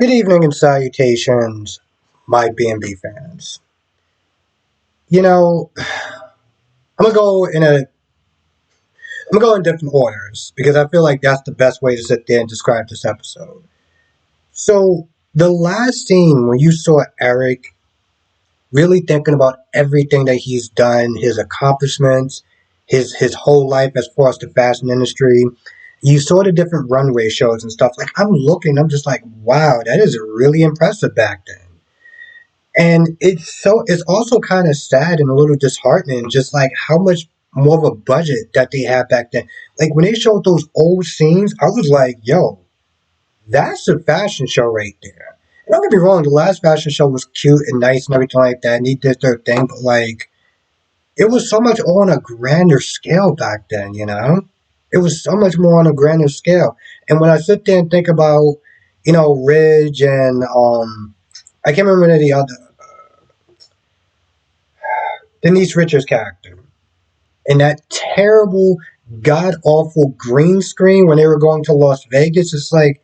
Good evening and salutations, my B&B fans. You know, I'm gonna go in a I'm gonna go in different orders because I feel like that's the best way to sit there and describe this episode. So the last scene when you saw Eric really thinking about everything that he's done, his accomplishments, his whole life as far as the fashion industry. You saw the different runway shows and stuff. Like I'm just like, wow, that is really impressive back then. And it's also kind of sad and a little disheartening, just like how much more of a budget that they had back then. Like when they showed those old scenes, I was like, yo, that's a fashion show right there. And don't get me wrong, the last fashion show was cute and nice and everything like that, and they did their thing, but like it was so much on a grander scale back then, you know? It was so much more on a grander scale. And when I sit there and think about, Ridge and I can't remember the other Denise Richards' character. And that terrible, god awful green screen when they were going to Las Vegas, it's like,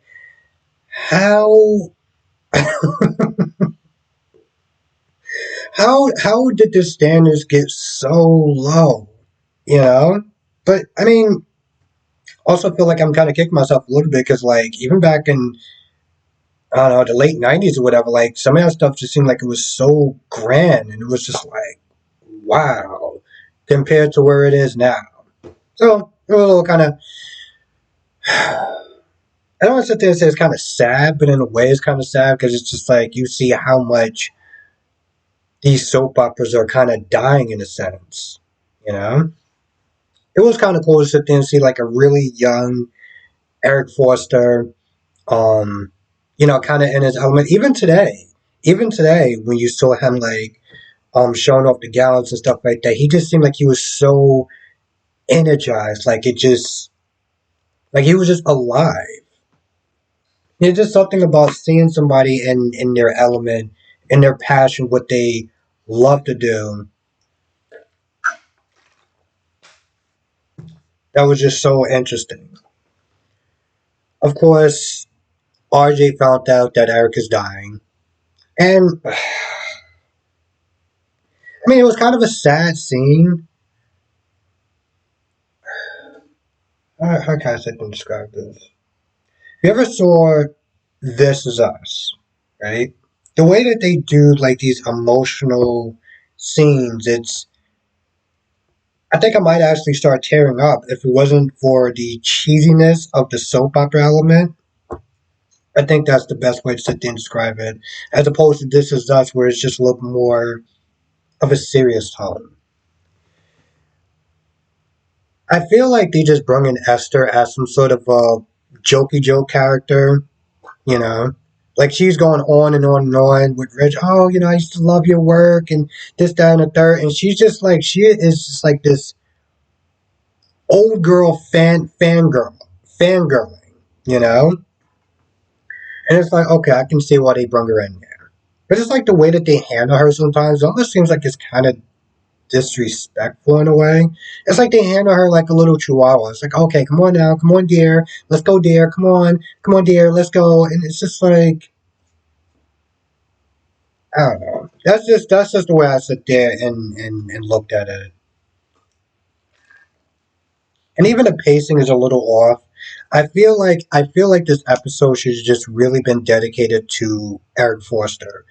how how did the standards get so low? You know? But I mean, also feel like I'm kind of kicking myself a little bit because like even back in I don't know the late '90s or whatever, like some of that stuff just seemed like it was so grand and it was just like wow compared to where it is now. So it was a little kind of I don't want to sit there and say it's kind of sad, but in a way it's kind of sad because it's just like you see how much these soap operas are kind of dying in a sense. You know, it was kind of cool to sit there and see like a really young Eric Forster, um, kind of in his element. Even today, when you saw him like showing off the gallons and stuff like that, he just seemed like he was so energized, like he was just alive. It's just something about seeing somebody in their element, in their passion, what they love to do. That was just so interesting. Of course, RJ found out that Eric is dying. And, I mean, it was kind of a sad scene. How can I sit and describe this? You ever saw This Is Us, right? The way that they do, like, these emotional scenes, I think I might actually start tearing up if it wasn't for the cheesiness of the soap opera element. I think that's the best way to sit there and describe it, as opposed to This Is Us, where it's just a little more of a serious tone. I feel like they just brought in Esther as some sort of a jokey joke character, you know? Like she's going on and on and on with Rich. Oh, I used to love your work and this, that, and the third. And she is just like this old girl fangirling, you know? And it's like, okay, I can see why they brought her in there. But it's like the way that they handle her sometimes, it almost seems like it's kind of disrespectful in a way. It's like they handle her like a little chihuahua. It's like, okay, come on now, come on, dear, let's go, dear, come on, dear, let's go. And it's just like, I don't know. That's just the way I sit there and looked at it. And even the pacing is a little off. I feel like this episode should have just really been dedicated to Eric Forster,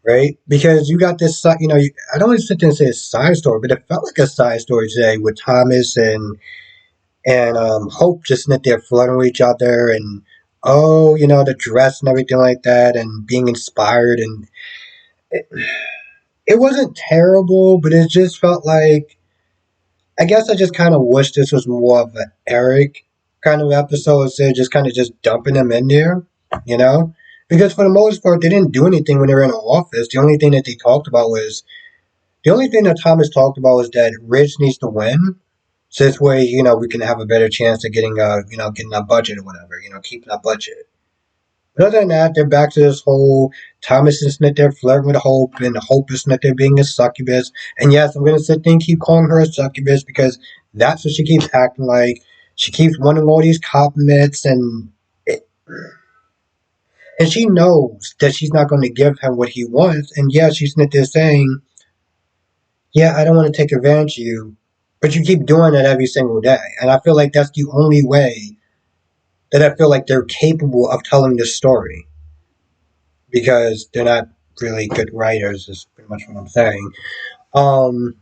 right? Because you got this, I don't want to sit there and say a side story, but it felt like a side story today with Thomas and Hope just sitting there flirting with each other and oh, the dress and everything like that and being inspired and it, it wasn't terrible, but it just felt like I guess I just kind of wish this was more of an Eric kind of episode instead of just kind of just dumping them in there, you know? Because for the most part, they didn't do anything when they were in the office. The only thing that Thomas talked about was that Rich needs to win. So this way, we can have a better chance of getting our budget or whatever, keeping our budget. But other than that, they're back to this whole Thomas is sitting there flirting with Hope, and Hope is sitting there being a succubus. And yes, I'm going to sit there and keep calling her a succubus because that's what she keeps acting like. She keeps wanting all these compliments, and And she knows that she's not going to give him what he wants. And yeah, she's sitting there saying, yeah, I don't want to take advantage of you, but you keep doing it every single day. And I feel like that's the only way that I feel like they're capable of telling this story, because they're not really good writers, is pretty much what I'm saying. Um,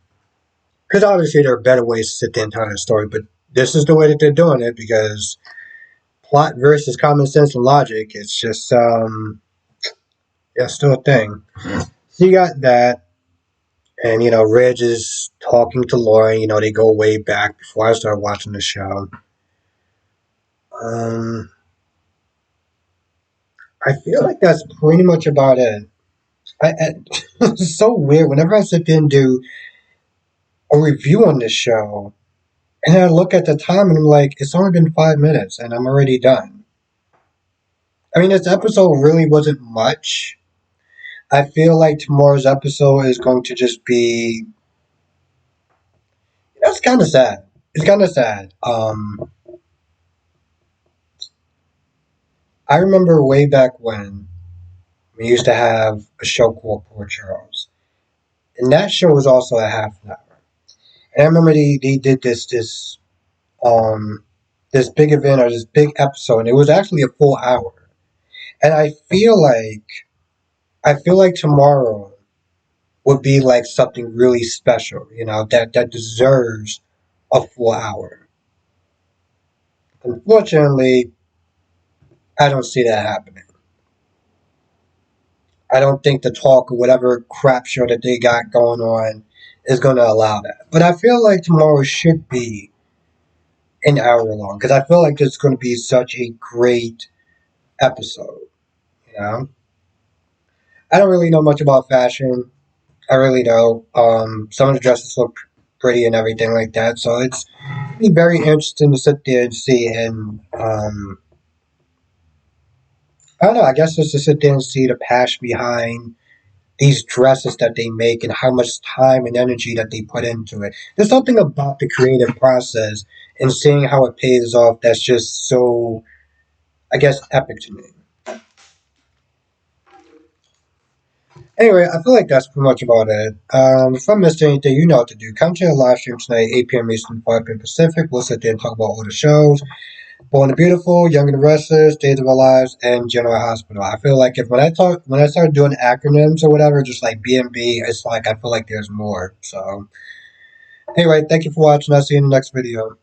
because obviously there are better ways to sit there and tell that story, but this is the way that they're doing it, because plot versus common sense and logic, it's just, yeah, still a thing. So you got that. And, Reg is talking to Lauren. They go way back before I started watching the show. Um, I feel like that's pretty much about it. It's so weird. Whenever I sit there and do a review on this show, and I look at the time and I'm like, it's only been 5 minutes and I'm already done. I mean, this episode really wasn't much. I feel like tomorrow's episode is going to just be. That's kind of sad. It's kind of sad. I remember way back when we used to have a show called Port Charles, and that show was also a half an hour. And I remember they did um this big event, or this big episode, and it was actually a full hour. And I feel like tomorrow would be like something really special, that deserves a full hour. Unfortunately, I don't see that happening. I don't think the talk or whatever crap show that they got going on is going to allow that. But I feel like tomorrow should be an hour long, because I feel like it's going to be such a great episode. You know, I don't really know much about fashion. I really don't. Some of the dresses look pretty and everything like that, so it's be very interesting to sit there and see. And I don't know. I guess just to sit there and see the passion behind these dresses that they make and how much time and energy that they put into it. There's something about the creative process and seeing how it pays off that's just so, I guess, epic to me. Anyway, I feel like that's pretty much about it. If I missed anything, you know what to do. Come to the live stream tonight, 8 p.m. Eastern, 5 p.m. Pacific. We'll sit there and talk about all the shows. Born the Beautiful, Young and the Restless, Days of Our Lives, and General Hospital. I feel like when I start doing acronyms or whatever, just like BNB, it's like I feel like there's more. So anyway, thank you for watching. I'll see you in the next video.